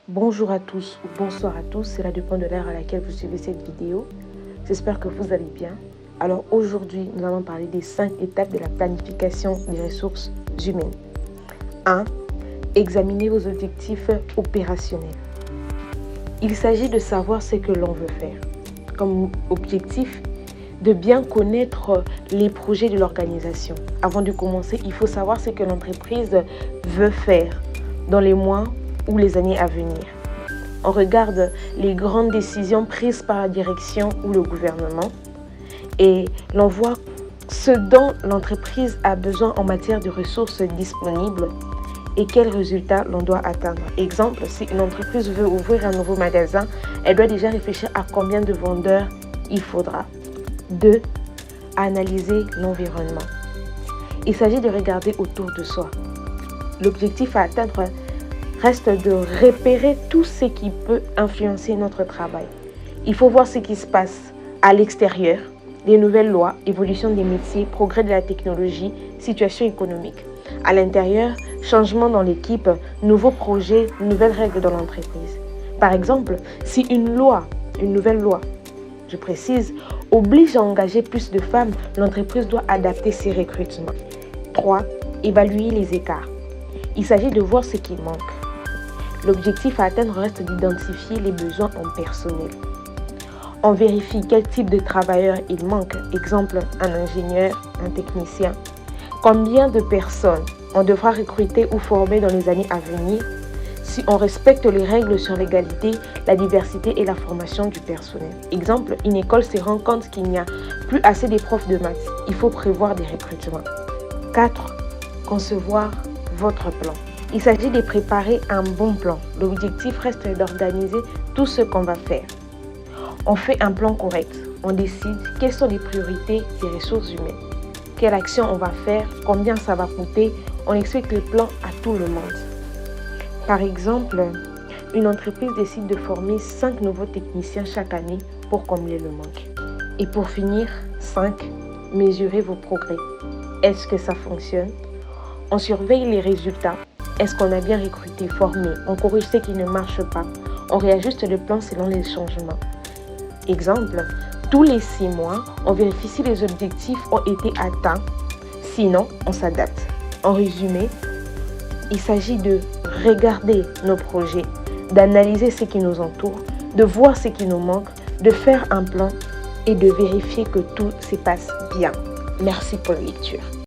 Bonjour à tous ou bonsoir à tous, cela dépend de l'heure à laquelle vous suivez cette vidéo. J'espère que vous allez bien. Alors aujourd'hui, nous allons parler des 5 étapes de la planification des ressources humaines. 1. Examinez vos objectifs opérationnels. Il s'agit de savoir ce que l'on veut faire. Comme objectif, de bien connaître les projets de l'organisation. Avant de commencer, il faut savoir ce que l'entreprise veut faire dans les mois ou les années à venir. On regarde les grandes décisions prises par la direction ou le gouvernement et l'on voit ce dont l'entreprise a besoin en matière de ressources disponibles et quels résultats l'on doit atteindre. Exemple, si une entreprise veut ouvrir un nouveau magasin, elle doit déjà réfléchir à combien de vendeurs il faudra. 2. Analyser l'environnement. Il s'agit de regarder autour de soi. L'objectif à atteindre reste de repérer tout ce qui peut influencer notre travail. Il faut voir ce qui se passe à l'extérieur, les nouvelles lois, évolution des métiers, progrès de la technologie, situation économique. À l'intérieur, changement dans l'équipe, nouveaux projets, nouvelles règles dans l'entreprise. Par exemple, si une nouvelle loi, je précise, oblige à engager plus de femmes, l'entreprise doit adapter ses recrutements. 3. Évaluer les écarts. Il s'agit de voir ce qui manque. L'objectif à atteindre reste d'identifier les besoins en personnel. On vérifie quel type de travailleur il manque. Exemple, un ingénieur, un technicien. Combien de personnes on devra recruter ou former dans les années à venir si on respecte les règles sur l'égalité, la diversité et la formation du personnel. Exemple, une école se rend compte qu'il n'y a plus assez de profs de maths. Il faut prévoir des recrutements. 4. Concevoir votre plan. Il s'agit de préparer un bon plan. L'objectif reste d'organiser tout ce qu'on va faire. On fait un plan correct. On décide quelles sont les priorités des ressources humaines. Quelle action on va faire, combien ça va coûter. On explique le plan à tout le monde. Par exemple, une entreprise décide de former 5 nouveaux techniciens chaque année pour combler le manque. Et pour finir, 5. Mesurez vos progrès. Est-ce que ça fonctionne? On surveille les résultats. Est-ce qu'on a bien recruté, formé? On corrige ce qui ne marche pas. On réajuste le plan selon les changements. Exemple, tous les 6 mois, on vérifie si les objectifs ont été atteints. Sinon, on s'adapte. En résumé, il s'agit de regarder nos projets, d'analyser ce qui nous entoure, de voir ce qui nous manque, de faire un plan et de vérifier que tout se passe bien. Merci pour la lecture.